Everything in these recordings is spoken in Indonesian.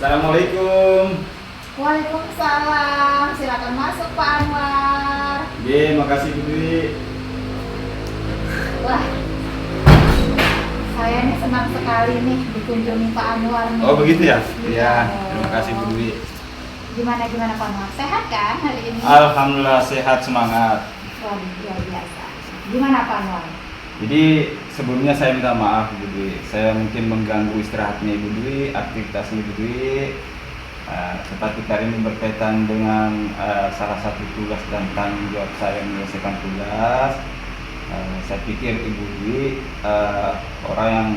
Assalamualaikum. Waalaikumsalam. Silakan masuk Pak Anwar. Makasih Bu Dwi. Wah, saya nih senang sekali nih dikunjungi Pak Anwar nih. Oh begitu ya? Iya. Terima kasih Bu Dwi. Gimana Pak Anwar? Sehat kan hari ini? Alhamdulillah sehat, semangat. Wah, luar biasa. Gimana Pak Anwar? Jadi sebelumnya saya minta maaf Bu Dwi. Saya mungkin mengganggu istirahatnya Ibu Dwi, aktivitasnya Ibu Dwi. Tetapi kali ini berkaitan dengan salah satu tugas dan tanggung jawab saya menyelesaikan tugas. Saya pikir Ibu Dwi orang yang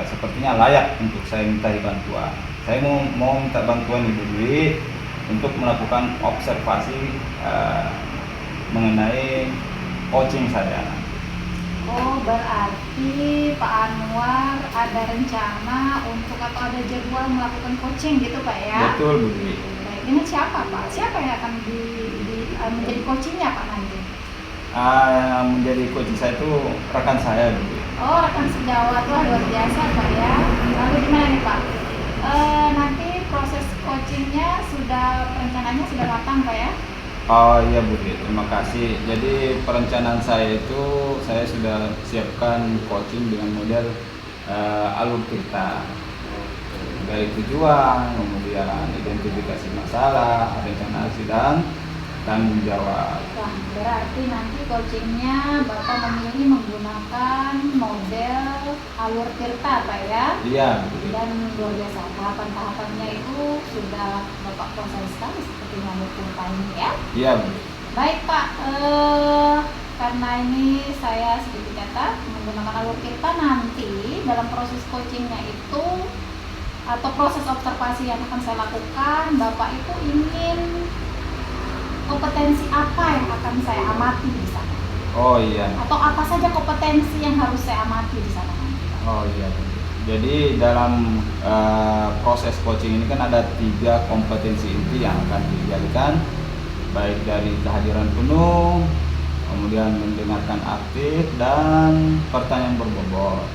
sepertinya layak untuk saya minta bantuan. Saya mau minta bantuan Ibu Dwi untuk melakukan observasi mengenai coaching saya. Oh, berarti Pak Anwar ada rencana untuk atau ada jadwal melakukan coaching gitu Pak ya? Betul Bu Dwi. Baik, dengan siapa Pak? Siapa yang akan menjadi coachingnya Pak nanti? Menjadi coaching saya itu rekan saya Bu Dwi. Oh, rekan sejawat, wah luar biasa Pak ya. Lalu gimana nih Pak? Nanti proses coachingnya perencanaannya sudah matang Pak ya? Oh iya Bu Dwi, terima kasih. Jadi perencanaan saya itu saya sudah siapkan coaching dengan model alur cerita dari tujuan, kemudian identifikasi masalah, rencana aksi dan tanggung jawab. Wah, berarti nanti coachingnya Bapak memilih menggunakan model alur tirta Pak ya? Iya Bu Dwi. Dan luar biasa, tahapan-tahapannya itu sudah Bapak kuasai sekali seperti alur tirta ini ya? Iya Bu Dwi. Baik Pak, karena ini saya sedikit kata menggunakan alur tirta, nanti dalam proses coachingnya itu atau proses observasi yang akan saya lakukan, Bapak itu ingin kompetensi apa yang akan saya amati di sana? Oh iya. Atau apa saja kompetensi yang harus saya amati di sana? Oh iya. Jadi dalam proses coaching ini kan ada 3 kompetensi inti yang akan digalikan, baik dari kehadiran penuh, kemudian mendengarkan aktif, dan pertanyaan berbobot.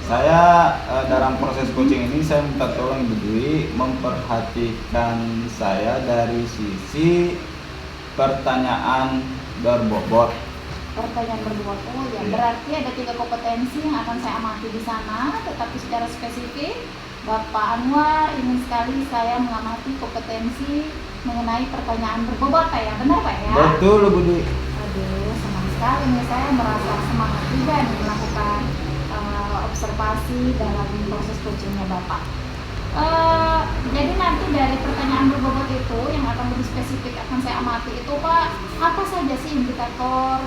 Saya dalam proses coaching ini saya minta tolong Ibu Dwi memperhatikan saya dari sisi pertanyaan berbobot. Pertanyaan berbobot, oh ya, Iya. berarti ada 3 kompetensi yang akan saya amati di sana, tetapi secara spesifik Bapak Anwar ingin sekali saya mengamati kompetensi mengenai pertanyaan berbobot Pak ya, benar Pak ya? Betul Bu Dwi. Aduh, senang sekali nih, saya merasa semangat juga nih melakukan observasi dalam proses coachingnya Bapak. Jadi nanti dari pertanyaan berbobot itu yang akan lebih spesifik akan saya amati itu Pak, apa saja sih indikator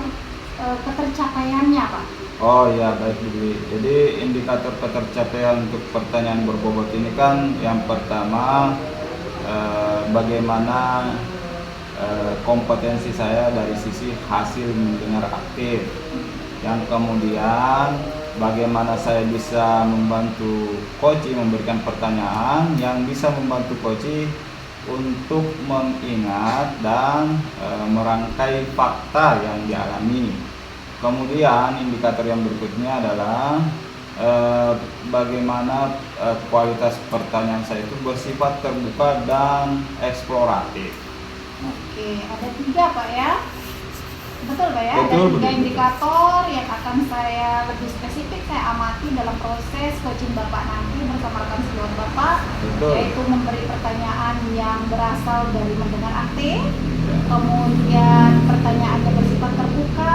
ketercapaiannya Pak? Oh iya, baik Bu Dwi. Jadi indikator ketercapaian untuk pertanyaan berbobot ini kan yang pertama bagaimana kompetensi saya dari sisi hasil mendengar aktif. Yang kemudian bagaimana saya bisa membantu coach memberikan pertanyaan yang bisa membantu coach untuk mengingat dan merangkai fakta yang dialami. Kemudian indikator yang berikutnya adalah bagaimana kualitas pertanyaan saya itu bersifat terbuka dan eksploratif. Oke, ada 3 Pak ya? Betul Pak ya? Betul, Ada 3 betul. indikator yang akan saya lebih spesifik saya amati dalam proses coaching Bapak nanti bersama rekan sejawat Bapak. Betul. Yaitu memberi pertanyaan yang berasal dari mendengar aktif, kemudian pertanyaannya bersifat terbuka,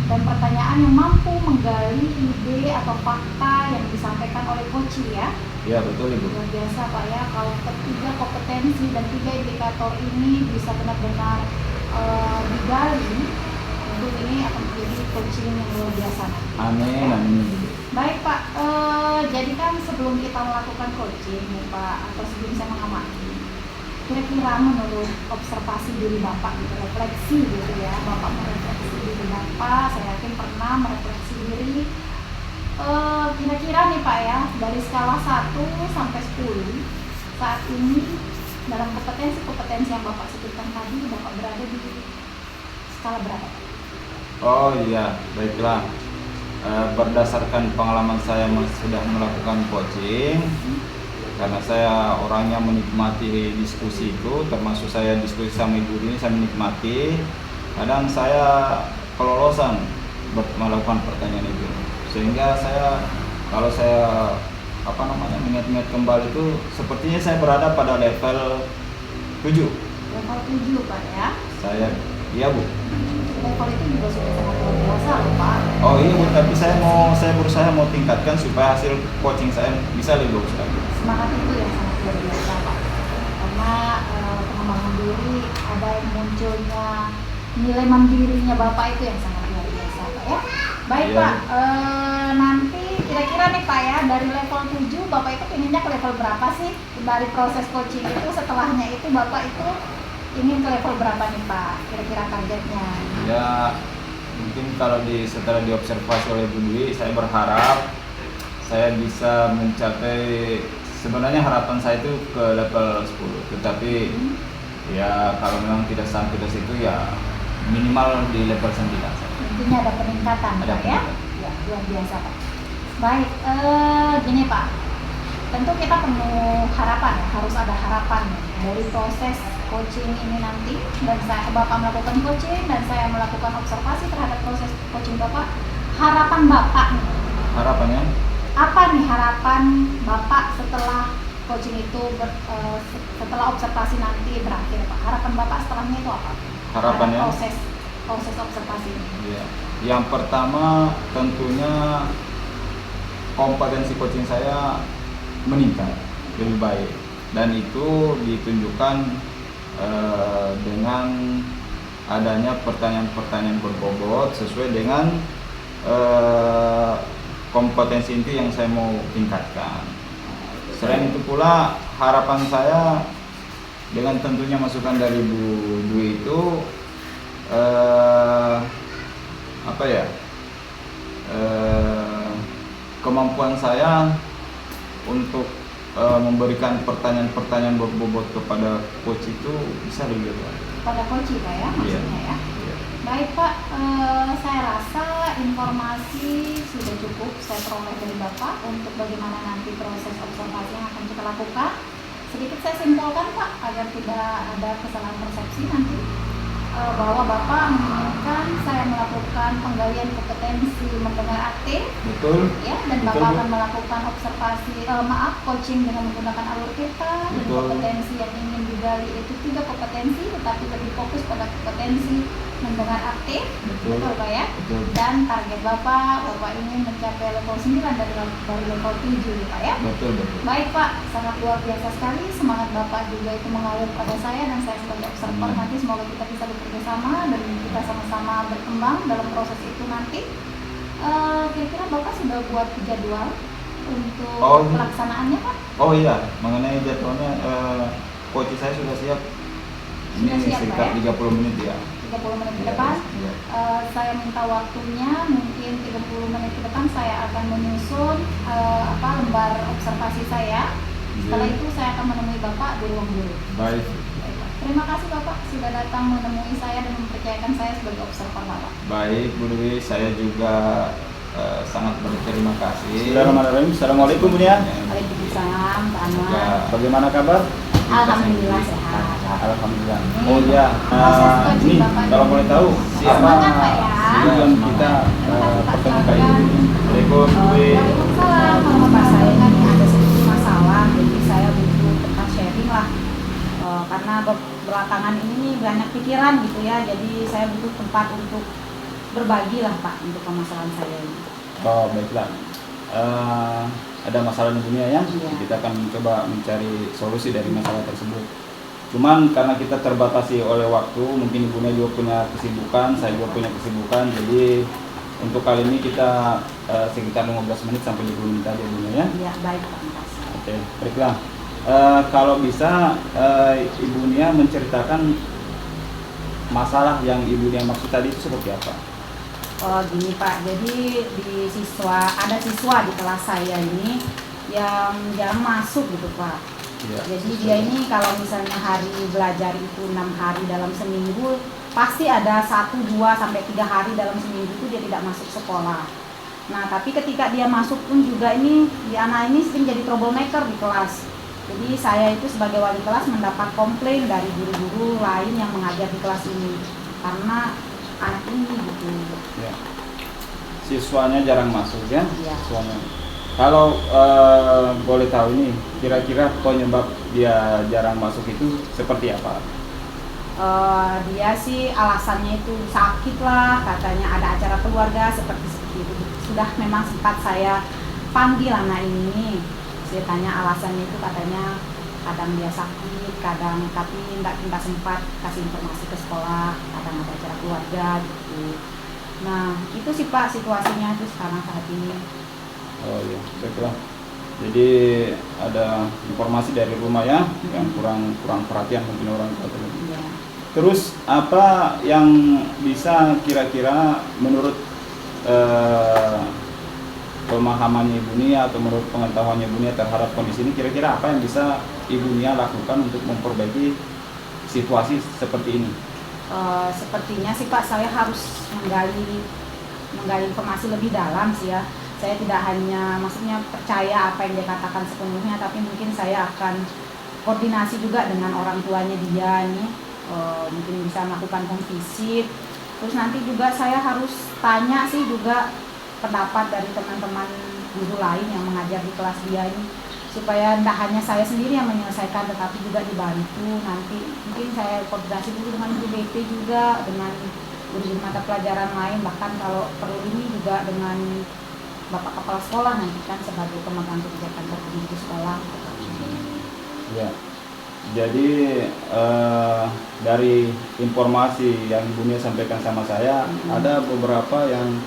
dan pertanyaan yang mampu menggali ide atau fakta yang disampaikan oleh coach ya. Ya betul Ibu. Luar biasa Pak ya, kalau ketiga kompetensi dan 3 indikator ini bisa benar-benar digali, tentu ini akan menjadi coaching yang luar biasa. Amin, amin Ibu. Baik Pak, jadi kan sebelum kita melakukan coaching nih Pak, atau sebelum saya mengamati, kira-kira menurut observasi diri Bapak gitu, refleksi gitu ya, Bapak merefleksi diri Bapak, saya yakin pernah merefleksi diri. Kira-kira nih Pak ya, dari skala 1 sampai 10 saat ini dalam kompetensi yang Bapak sebutkan tadi, Bapak berada di skala berapa? Oh iya, baiklah. Berdasarkan pengalaman saya sudah melakukan coaching, karena saya orangnya menikmati diskusi itu, termasuk saya diskusi sama ibu ini saya menikmati. Kadang saya kelolosan melakukan pertanyaan itu, sehingga kalau saya mengingat-ingat kembali itu sepertinya saya berada pada level 7. Level 7 Pak ya. Iya Bu. Level itu juga sudah sangat luar biasa loh Pak. Oh iya Bu, tapi saya berusaha mau tingkatkan supaya hasil coaching saya bisa lebih bagus lagi. Semangat itu yang sangat luar biasa Pak. Karena pengembangan diri, ada yang munculnya nilai mandirinya Bapak itu yang sangat luar biasa Pak ya. Baik Iya. Pak, nanti kira-kira nih Pak ya, dari level 7 Bapak itu pinginnya ke level berapa sih? Dari proses coaching itu setelahnya itu Bapak itu ingin ke level berapa nih Pak? Kira-kira targetnya? Ya mungkin kalau setelah diobservasi oleh Bu Dwi, saya berharap saya bisa mencapai, sebenarnya harapan saya itu ke level 10, tetapi ya kalau memang tidak sampai ke situ ya minimal di level 9 saja. Intinya ada peningkatan Ada Pak ya? Ya, luar biasa Pak. Baik, gini Pak, tentu kita penuh harapan ya, harus ada harapan dari proses coaching ini nanti. Dan Bapak melakukan coaching dan saya melakukan observasi terhadap proses coaching Bapak. Harapan Bapak nih, Harapannya apa nih harapan Bapak setelah coaching itu setelah observasi nanti berakhir Pak? Harapan Bapak setelahnya itu apa? Harapannya? Proses observasi ini. ya, yang pertama tentunya kompetensi coaching saya meningkat lebih baik, dan itu ditunjukkan dengan adanya pertanyaan-pertanyaan berbobot sesuai dengan kompetensi inti yang saya mau tingkatkan. Selain itu pula harapan saya dengan tentunya masukan dari Bu Dwi itu kemampuan saya untuk memberikan pertanyaan-pertanyaan berbobot kepada coach itu bisa lebih baik. Pada coach Pak ya, maksudnya ya. Iya. Baik Pak, saya rasa informasi sudah cukup saya peroleh dari Bapak untuk bagaimana nanti proses observasi yang akan kita lakukan. Sedikit saya simpulkan Pak, agar tidak ada kesalahan persepsi nanti, bahwa Bapak menginginkan saya melakukan penggalian kompetensi mendengar aktif, Betul. ya, dan Betul, Bapak Bu. akan melakukan coaching dengan menggunakan alur kita. Dan Betul. kompetensi yang ingin digali itu 3 kompetensi, tetapi lebih fokus pada kompetensi mendengar aktif. Betul. Pak ya. Betul. Dan target Bapak ingin mencapai level 9 dari level 7 nih Pak ya. Betul. Baik Pak, sangat luar biasa sekali. Semangat Bapak juga itu mengalir pada saya dan saya sebagai observer. Nanti semoga kita bisa bekerja sama dan kita sama-sama berkembang dalam proses itu nanti. Kira-kira Bapak sudah buat jadwal untuk pelaksanaannya Pak? Oh iya, mengenai jadwalnya coach saya sudah siap. Ini Sudah siap, sekitar Pak, ya? 30 menit ya. 30 menit ke Iya, depan. iya. Saya minta waktunya mungkin 30 menit ke depan saya akan menyusun lembar observasi saya. Setelah itu saya akan menemui Bapak di ruang guru. Baik. Baik, Pak. Terima kasih Bapak sudah datang menemui saya dan mempercayakan saya sebagai observer Bapak. Baik Bu Dwi, saya juga sangat berterima kasih. Bismillahirrahmanirrahim. Assalamualaikum Bu Nia. Waalaikumsalam Pak Ya, Anwar. Bagaimana kabar? Alhamdulillah sehat. Alhamdulillah. Ini Oh iya, proses coaching ini Bapak kalau dulu. boleh tahu Siap. Semangat, Pak, ya. tujuan kita pertemuan kali ini? Assalamualaikum Bu Dwi. Waalaikumsalam. Kalau Pak saya kan ada sedikit masalah, jadi saya butuh tempat sharing lah. Karena belakangan ini banyak pikiran gitu ya, jadi saya butuh tempat untuk berbagi lah Pak untuk permasalahan saya ini. Oh baiklah. Ada masalah di dunia ya, Iya. kita akan mencoba mencari solusi dari masalah tersebut. Cuman karena kita terbatasi oleh waktu, mungkin ibunya juga punya kesibukan, saya juga punya kesibukan, jadi untuk kali ini kita sekitar 15 menit sampai 20 menit aja ibunya ya. Iya baik Pak, makasih. Oke, baiklah. Kalau bisa Ibu Nia menceritakan masalah yang Ibu Nia maksud tadi itu seperti apa? Oh gini Pak, jadi ada siswa di kelas saya ini yang jarang masuk gitu Pak. Ya, Jadi dia ini kalau misalnya hari belajar itu 6 hari dalam seminggu, pasti ada 1, 2, sampai 3 hari dalam seminggu itu dia tidak masuk sekolah. Nah tapi ketika dia masuk pun juga ini, di anak ini sering jadi troublemaker di kelas. Jadi saya itu sebagai wali kelas mendapat komplain dari guru-guru lain yang mengajar di kelas ini karena anak ini gitu. Ya. Siswanya jarang masuk ya? Iya. Siswanya. Kalau boleh tahu ini, kira-kira penyebab dia jarang masuk itu seperti apa? Dia sih alasannya itu sakit lah, katanya ada acara keluarga seperti itu. Sudah memang sempat saya panggil anak ini, saya tanya alasannya itu, katanya kadang dia sakit, kadang tapi tidak sempat kasih informasi ke sekolah, kadang ada acara keluarga gitu. Nah itu sih Pak situasinya itu sekarang saat ini. Oh iya, baiklah. Jadi ada informasi dari rumah ya, yang kurang perhatian mungkin orang tua tadi. Iya. Terus apa yang bisa kira-kira menurut pemahamannya Ibu Nia atau menurut pengetahuannya Ibu Nia terhadap kondisi ini, kira-kira apa yang bisa Ibu Nia lakukan untuk memperbaiki situasi seperti ini? Sepertinya sih Pak, saya harus menggali informasi lebih dalam sih ya. Saya tidak hanya maksudnya percaya apa yang dia katakan sepenuhnya, tapi mungkin saya akan koordinasi juga dengan orang tuanya dia nih, mungkin bisa melakukan home visit. Terus nanti juga saya harus tanya sih juga pendapat dari teman-teman guru lain yang mengajar di kelas dia ini, supaya tidak hanya saya sendiri yang menyelesaikan, tetapi juga dibantu. Nanti mungkin saya koordinasi dulu dengan guru BP juga, dengan guru mata pelajaran lain, bahkan kalau perlu ini juga dengan Bapak Kepala Sekolah nanti kan sebagai pemegang kebijakan tertinggi di sekolah. Ya, jadi dari informasi yang Ibu Nia sampaikan sama saya, ada beberapa yang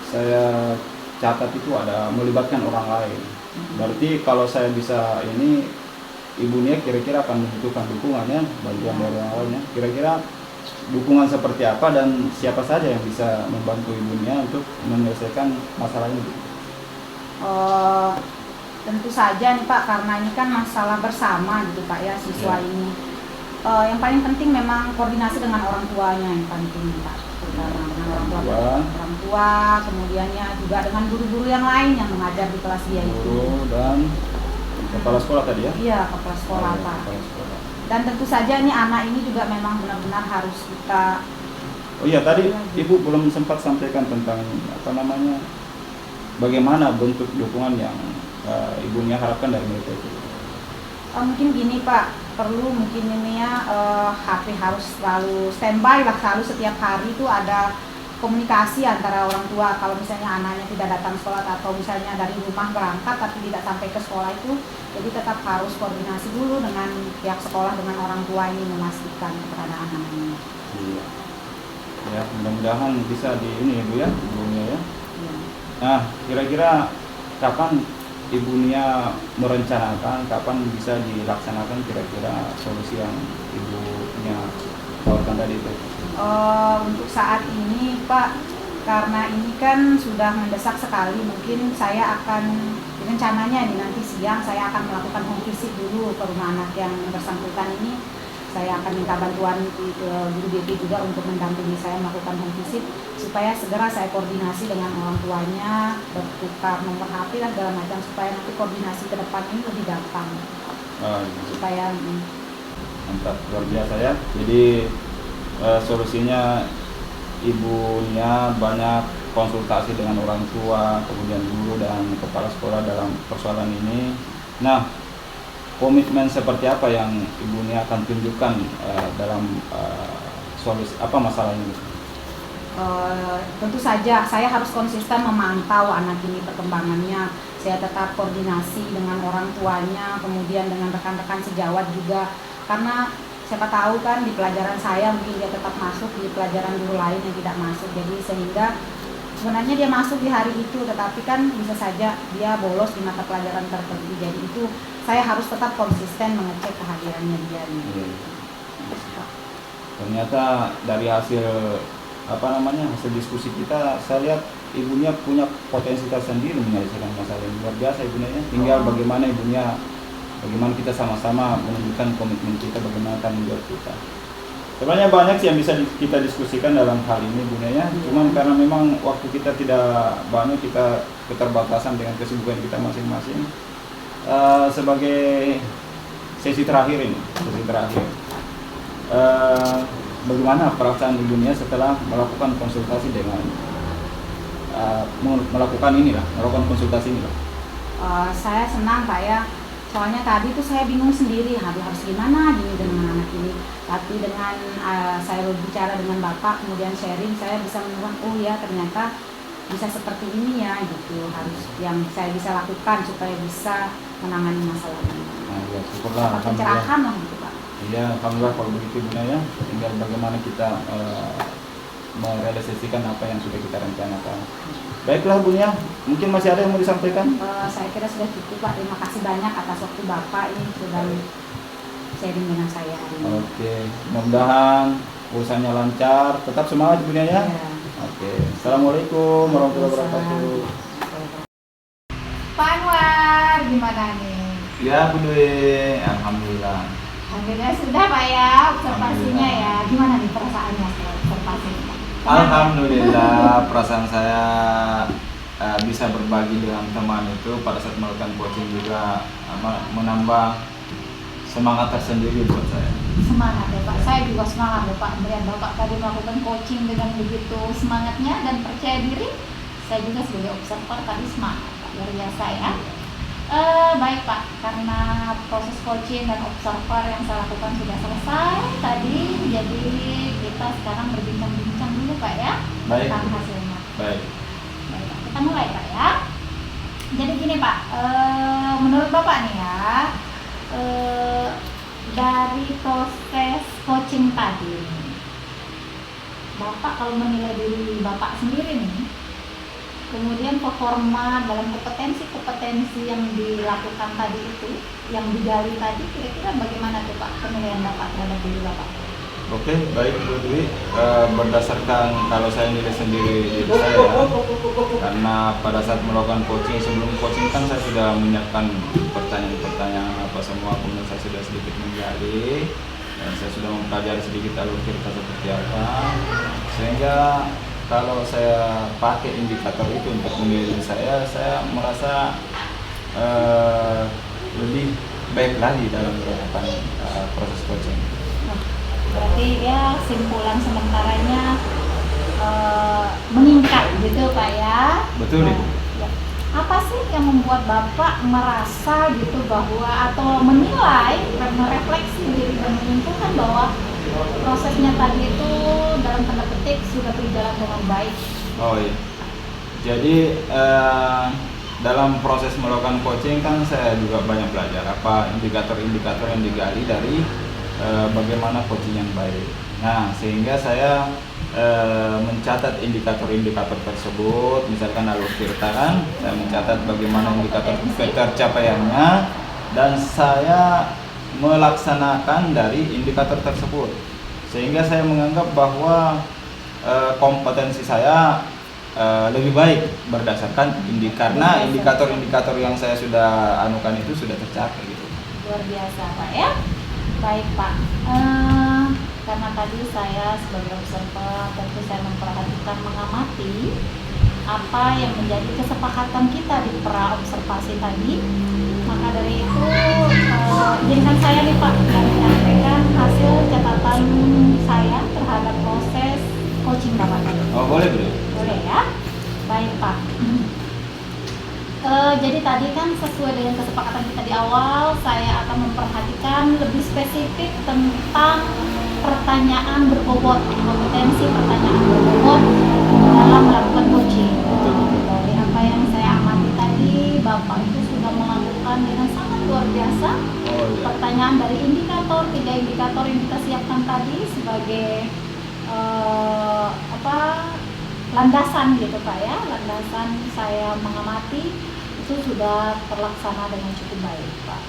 saya catat itu ada melibatkan orang lain. Berarti kalau saya bisa ini, Ibu Nia kira-kira akan membutuhkan dukungannya, bagian dari orang lainnya. Kira-kira dukungan seperti apa dan siapa saja yang bisa membantu Ibu Nia untuk menyelesaikan masalah ini? Tentu saja nih Pak, karena ini kan masalah bersama gitu Pak ya, siswa ini. Yang paling penting memang koordinasi dengan orang tuanya yang penting Pak. Karena dengan orang tua, kemudiannya juga dengan guru-guru yang lain yang mengajar di kelas dia itu. Guru dan kepala sekolah tadi ya? Iya, kepala sekolah Pak. Kepala sekolah. Dan tentu saja nih anak ini juga memang benar-benar harus kita. Oh iya, tadi Ibu belum sempat sampaikan tentang apa namanya, bagaimana bentuk dukungan yang Ibu Nia harapkan dari mereka itu. Mungkin gini Pak, perlu mungkin ini ya, HP harus selalu standby lah, selalu setiap hari itu ada komunikasi antara orang tua. Kalau misalnya anaknya tidak datang sekolah atau misalnya dari rumah berangkat tapi tidak sampai ke sekolah itu, jadi tetap harus koordinasi dulu dengan pihak sekolah, dengan orang tua ini, memastikan keberadaan anaknya. Iya. Ya, mudah-mudahan bisa di ini Ibu ya, Ibu Nia ya. Iya. Nah, kira-kira kapan Ibu Nia merencanakan, kapan bisa dilaksanakan kira-kira solusi yang Ibu Nia tawarkan tadi itu? Untuk saat ini Pak, karena ini kan sudah mendesak sekali, mungkin saya akan rencananya nih nanti siang saya akan melakukan home visit dulu ke rumah anak yang bersangkutan ini. Saya akan minta bantuan guru BP juga untuk mendampingi saya melakukan home visit, supaya segera saya koordinasi dengan orang tuanya, bertukar nomor HP dan segala macam, supaya nanti koordinasi ke depan ini lebih gampang. Supaya mantap, luar biasa ya. Jadi solusinya Ibu Nia banyak konsultasi dengan orang tua, kemudian guru dan kepala sekolah dalam persoalan ini. Nah, komitmen seperti apa yang Ibu Nia akan tunjukkan dalam solusi apa masalah ini? Tentu saja saya harus konsisten memantau anak ini perkembangannya. Saya tetap koordinasi dengan orang tuanya, kemudian dengan rekan-rekan sejawat juga, karena siapa tahu kan di pelajaran saya mungkin dia tetap masuk, di pelajaran guru lain yang tidak masuk. Jadi sehingga sebenarnya dia masuk di hari itu, tetapi kan bisa saja dia bolos di mata pelajaran tertentu. Jadi itu saya harus tetap konsisten mengecek kehadirannya dia. Ternyata dari hasil hasil diskusi kita, saya lihat Ibu Nia punya potensi tersendiri menyelesaikan masalah ini. Luar biasa Ibu Nia. Tinggal bagaimana Ibu Nia, bagaimana kita sama-sama menunjukkan komitmen kita, bagaimana tanggung jawab kita. Sebenarnya banyak sih yang bisa kita diskusikan dalam hal ini Bu Nia. Cuman karena memang waktu kita tidak banyak, kita keterbatasan dengan kesibukan kita masing-masing. Sebagai sesi terakhir ini, sesi terakhir. Bagaimana perasaan ibunya setelah melakukan konsultasi dengan melakukan konsultasi ini, Pak? Saya senang Pak ya. Soalnya tadi tuh saya bingung sendiri, harus gimana gini dengan anak ini. Tapi dengan saya berbicara dengan Bapak, kemudian sharing, saya bisa menemukan, oh ya ternyata bisa seperti ini ya gitu. Harus yang saya bisa lakukan supaya bisa menangani masalah ini. Nah, ya, syukurlah, alhamdulillah. Pencerahan lah gitu Pak. Iya, alhamdulillah kalau begitu Bunda ya. Tinggal bagaimana kita merealisasikan apa yang sudah kita rencanakan. Baiklah Bunda, mungkin masih ada yang mau disampaikan? Saya kira sudah cukup Pak. Terima kasih banyak atas waktu Bapak ini sudah sharing dengan saya hari ini. Oke, mudah-mudahan urusannya lancar. Tetap semangat Bunda ya. Ya. Oke, assalamualaikum warahmatullahi wabarakatuh. Pak Anwar, gimana nih? Ya Bu Dwi, alhamdulillah. Alhamdulillah sudah Pak ya observasinya ya. Gimana nih perasaannya setelah observasi Pak? Alhamdulillah, perasaan saya bisa berbagi dengan teman itu pada saat melakukan coaching juga menambah semangat tersendiri buat saya. Semangat ya Pak, saya juga semangat ya Pak. Melihat Bapak tadi melakukan coaching dengan begitu semangatnya dan percaya diri, saya juga sebagai observer tadi semangat Pak, luar biasa ya. Baik Pak, karena proses coaching dan observer yang saya lakukan sudah selesai tadi, jadi kita sekarang berbincang-bincang dulu Pak ya. Baik. Tentang hasilnya. Baik. Baik Pak, kita mulai Pak ya. Jadi gini Pak, menurut Bapak nih ya, dari proses coaching tadi, Bapak kalau menilai diri Bapak sendiri nih, kemudian performa dalam kompetensi yang dilakukan tadi itu, yang digali tadi, kira-kira bagaimana tuh Pak penilaian Bapak terhadap diri Bapak? Oke, baik Bu Dwi. Berdasarkan kalau saya nilai sendiri diri saya, karena pada saat melakukan coaching, sebelum coaching kan saya sudah menyiapkan pertanyaan-pertanyaan apa semua, kemudian saya sudah sedikit menggali dan saya sudah mempelajari sedikit alur cerita seperti apa, sehingga kalau saya pakai indikator itu untuk menilai diri saya merasa lebih baik lagi dalam melakukan proses coaching. Berarti ya simpulan sementaranya meningkat gitu Pak ya. Betul Ibu. Ya. Apa sih yang membuat Bapak merasa gitu bahwa atau menilai, merefleksi diri dan menyimpulkan bahwa prosesnya tadi itu dalam tanda petik sudah berjalan dengan baik? Oh iya. Jadi dalam proses melakukan coaching kan saya juga banyak belajar apa indikator-indikator yang digali dari bagaimana coaching yang baik. Nah, sehingga saya mencatat indikator-indikator tersebut, misalkan alur cerita kan, saya mencatat bagaimana indikator pencapaiannya dan saya melaksanakan dari indikator tersebut. Sehingga saya menganggap bahwa kompetensi saya lebih baik berdasarkan karena indikator-indikator yang saya sudah anukan itu sudah tercapai gitu. Luar biasa Pak ya. Baik Pak, karena tadi saya sebagai observer tentu saya memperhatikan, mengamati apa yang menjadi kesepakatan kita di pra observasi tadi. Maka dari itu izinkan saya nih Pak menyampaikan hasil catatan saya terhadap proses coaching Bapak tadi. Oh boleh boleh. Boleh ya. Baik Pak. Jadi tadi kan sesuai dengan kesepakatan kita di awal, saya akan memperhatikan lebih spesifik tentang pertanyaan berbobot, kompetensi pertanyaan berbobot dalam melakukan coaching. Dari apa yang saya amati tadi, Bapak itu sudah melakukan dengan sangat luar biasa. Pertanyaan dari indikator, 3 indikator yang kita siapkan tadi sebagai landasan gitu Pak ya, landasan saya mengamati itu sudah terlaksana dengan cukup baik Pak.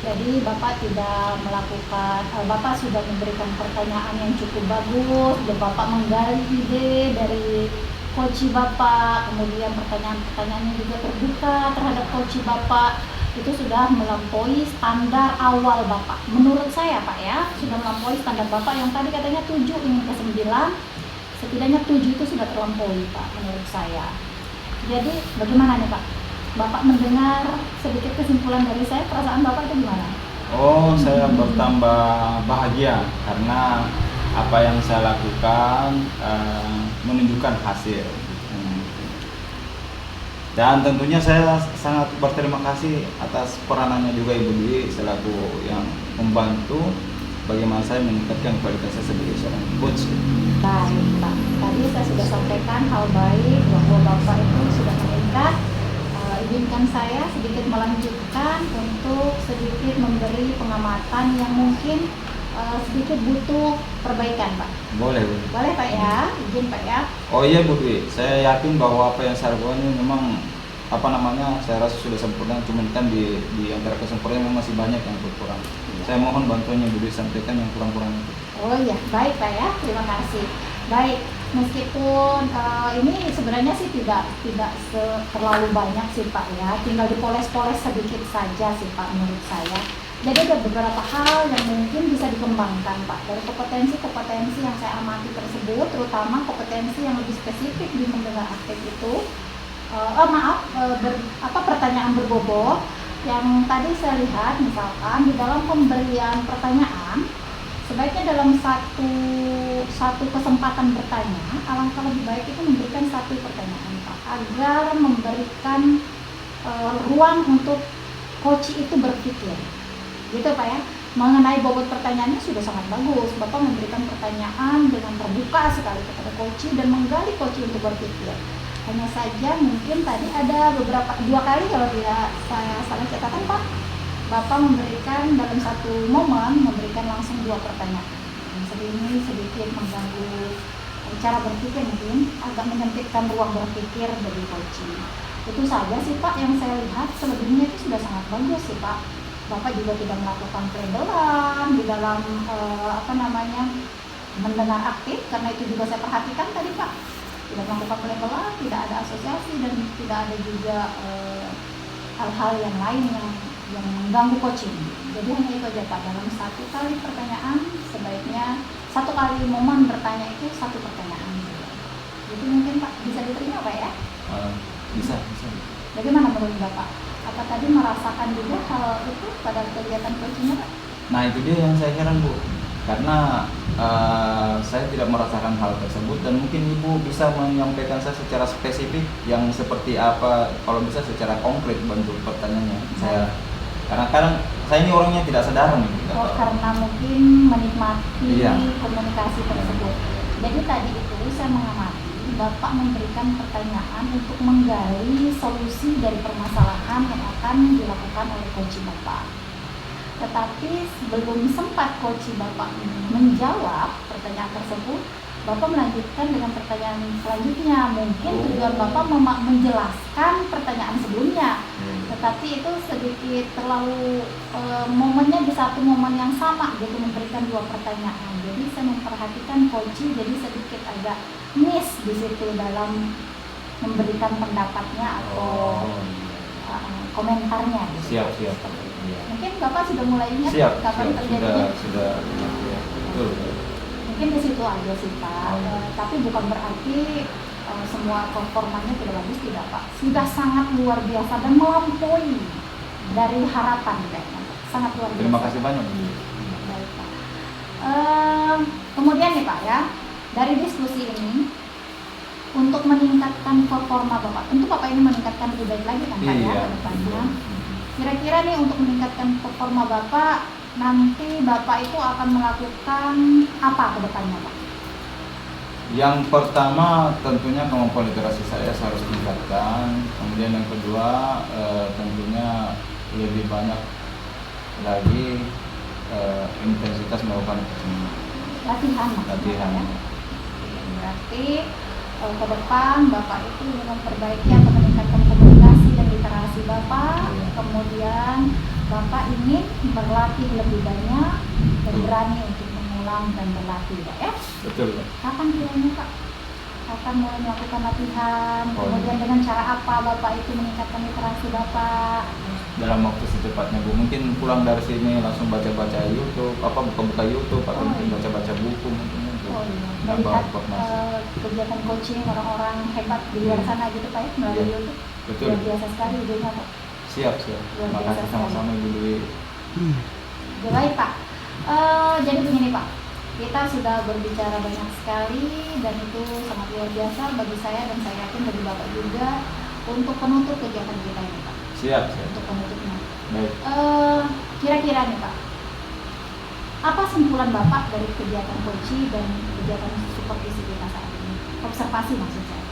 Jadi Bapak tidak melakukan, Bapak sudah memberikan pertanyaan yang cukup bagus, dan Bapak menggali ide dari coach Bapak, kemudian pertanyaan-pertanyaannya juga terbuka terhadap coach Bapak, itu sudah melampaui standar awal Bapak. Menurut saya Pak ya, sudah melampaui standar Bapak yang tadi katanya 7 ingin ke 9, setidaknya 7 itu sudah terlampaui Pak menurut saya. Jadi bagaimana nih Pak? Bapak mendengar sedikit kesimpulan dari saya, perasaan Bapak itu gimana? Oh, saya bertambah bahagia karena apa yang saya lakukan menunjukkan hasil. Dan tentunya saya sangat berterima kasih atas peranannya juga Ibu Dwi selaku yang membantu bagaimana saya meningkatkan kualitas saya sebagai seorang coach. Baik Pak, tadi saya sudah sampaikan hal baik bahwa Bapak itu sudah meningkat. Izinkan saya sedikit melanjutkan untuk sedikit memberi pengamatan yang mungkin sedikit butuh perbaikan Pak. Boleh, Bu. Boleh Pak ya, izin Pak ya. Oh iya Bu Dwi, saya yakin bahwa apa yang saya lakukan ini memang saya rasa sudah sempurna, cuman kan di antara kesempurnaan memang masih banyak yang kurang. Saya mohon bantuannya Bu Dwi sampaikan yang kurang-kurang itu. Oh iya, baik Pak ya, terima kasih. Baik, meskipun ini sebenarnya sih tidak terlalu banyak sih Pak ya, tinggal dipoles-poles sedikit saja sih Pak menurut saya. Jadi ada beberapa hal yang mungkin bisa dikembangkan Pak dari kompetensi yang saya amati tersebut, terutama kompetensi yang lebih spesifik di mendengar aktif itu. Pertanyaan berbobot yang tadi saya lihat misalkan di dalam pemberian pertanyaan sebaiknya dalam satu kesempatan bertanya alangkah lebih baik itu memberikan satu pertanyaan Pak agar memberikan ruang untuk coach itu berpikir gitu Pak ya. Mengenai bobot pertanyaannya sudah sangat bagus, Bapak memberikan pertanyaan dengan terbuka sekali kepada coach dan menggali coach untuk berpikir. Hanya saja mungkin tadi ada dua kali kalau tidak saya salah catatan Pak, Bapak memberikan dalam satu momen memberikan langsung dua pertanyaan. Ini sedikit mengganggu cara berpikir, mungkin agak menyempitkan ruang berpikir dari coaching. Itu saja sih Pak yang saya lihat, selebihnya itu sudah sangat bagus sih Pak. Bapak juga tidak melakukan pelabelan di dalam mendengar aktif, karena itu juga saya perhatikan tadi Pak. Tidak melakukan pelabelan, tidak ada asosiasi dan tidak ada juga hal-hal yang lain yang mengganggu coaching. Jadi hanya itu aja Pak, dalam satu kali pertanyaan sebaiknya satu kali momen bertanya itu satu pertanyaan. Jadi mungkin Pak bisa diterima Pak ya? Bisa. Bagaimana menurut Bapak? Apa tadi merasakan juga hal itu pada kegiatan coachingnya Pak? Nah itu dia yang saya heran Bu, karena saya tidak merasakan hal tersebut dan mungkin Ibu bisa menyampaikan saya secara spesifik yang seperti apa, kalau bisa secara konkret bentuk pertanyaannya. Karena kadang saya ini orangnya tidak sadar nih. Karena mungkin menikmati komunikasi tersebut. Jadi tadi itu saya mengamati Bapak memberikan pertanyaan untuk menggali solusi dari permasalahan yang akan dilakukan oleh coach Bapak. Tetapi sebelum sempat coach Bapak menjawab pertanyaan tersebut, Bapak melanjutkan dengan pertanyaan selanjutnya. Mungkin tujuan Bapak menjelaskan pertanyaan sebelumnya, tetapi itu sedikit terlalu momennya di satu momen yang sama, gitu memberikan dua pertanyaan. Jadi saya memperhatikan coach jadi sedikit agak miss di situ dalam memberikan pendapatnya atau komentarnya. Gitu. Siap. Mungkin Bapak sudah mulai ingat kapan terjadinya? Sudah. Betul. Mungkin di situ aja sih Pak. Tapi bukan berarti semua performanya tidak bagus, tidak Pak. Sudah sangat luar biasa dan melampaui dari harapan kayaknya. Sangat luar biasa. Terima kasih banyak. Baik Pak. Kemudian nih Pak ya, dari diskusi ini untuk meningkatkan performa Bapak, tentu Bapak ini meningkatkan lebih baik lagi kan Pak ya ke depannya. Kira-kira nih untuk meningkatkan performa Bapak, nanti Bapak itu akan melakukan apa ke depannya Pak? Yang pertama tentunya kemampuan literasi saya harus tingkatkan. Kemudian yang kedua tentunya lebih banyak lagi intensitas melakukan Latihan. Ya. Berarti ke depan Bapak itu memperbaiki atau meningkatkan komunikasi dan literasi Bapak. Kemudian Bapak ingin berlatih lebih banyak dan berani untuk mengulang dan berlatih ya? Betul. Kapan kiranya Pak? Kapan mulai melakukan latihan? Kemudian dengan cara apa Bapak itu meningkatkan literasi Bapak? Dalam waktu secepatnya Bu, mungkin pulang dari sini langsung baca-baca YouTube, buka-buka YouTube atau mungkin baca-baca buku mungkin. Melihat kegiatan coaching orang-orang hebat di luar sana gitu Pak ya, melalui YouTube. Betul. Luar biasa sekali idenya Pak. Siap. Terima kasih sama-sama Ibu Dwi. Baik Pak. Jadi begini Pak, kita sudah berbicara banyak sekali dan itu sangat luar biasa bagi saya dan saya yakin bagi Bapak juga untuk penutup kegiatan kita ini Pak. Siap. Untuk penutupnya. Baik. Kira-kira nih Pak, apa simpulan Bapak dari kegiatan coaching dan kegiatan supervisi kita saat ini? Observasi maksud saya.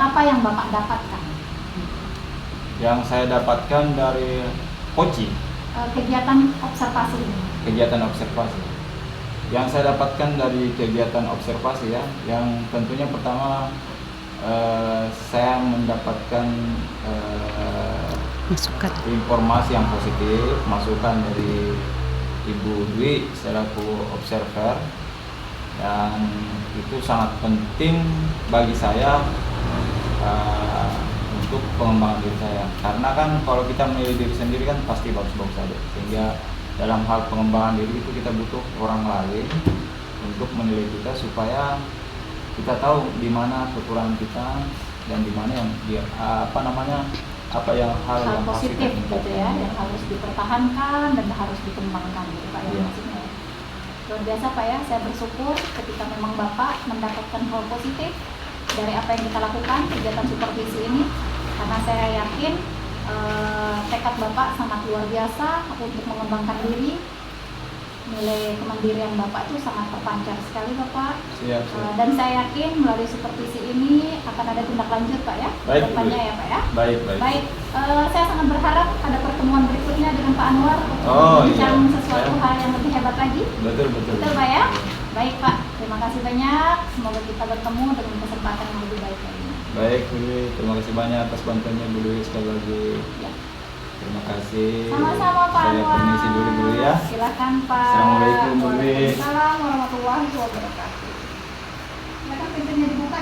Apa yang Bapak dapatkan? Yang saya dapatkan dari coaching, Kegiatan observasi ini. kegiatan observasi. Yang saya dapatkan dari kegiatan observasi ya, yang tentunya pertama saya mendapatkan Masukan. informasi yang positif, masukan dari Ibu Dwi selaku observer, dan itu sangat penting bagi saya untuk pengembangan diri saya. Karena kan kalau kita menilai diri sendiri kan pasti bagus-bagus saja, sehingga dalam hal pengembangan diri itu kita butuh orang lain untuk menilai kita supaya kita tahu di mana kekurangan kita dan di mana yang hal yang positif kita gitu tingkatkan. ya, yang harus dipertahankan dan harus dikembangkan gitu Pak ya, Iya. maksudnya ya. Luar biasa Pak ya, saya bersyukur ketika memang Bapak mendapatkan hal positif dari apa yang kita lakukan kegiatan supervisi ini, karena saya yakin tekad Bapak sangat luar biasa untuk mengembangkan diri. Nilai kemandirian Bapak itu sangat terpancar sekali Bapak. Siap. Dan saya yakin melalui supervisi ini akan ada tindak lanjut Pak ya, Baik, depannya Bu. ya Pak ya. Baik. Baik, saya sangat berharap ada pertemuan berikutnya dengan Pak Anwar untuk Oh, berbincang iya. sesuatu Saya- hal yang lebih hebat lagi. Betul. Betul Pak ya? Baik Pak, terima kasih banyak. Semoga kita bertemu dengan kesempatan yang lebih baik lagi. Baik, Bu Dwi. Terima kasih banyak atas bantuannya Bu Dwi sekali lagi. Ya. Terima kasih. Sama-sama Pak Saya Anwar. permisi dulu Bu Dwi ya. Silakan Pak. Assalamualaikum, Bu Dwi. Waalaikumsalam warahmatullahi wabarakatuh. Silakan pintunya dibuka.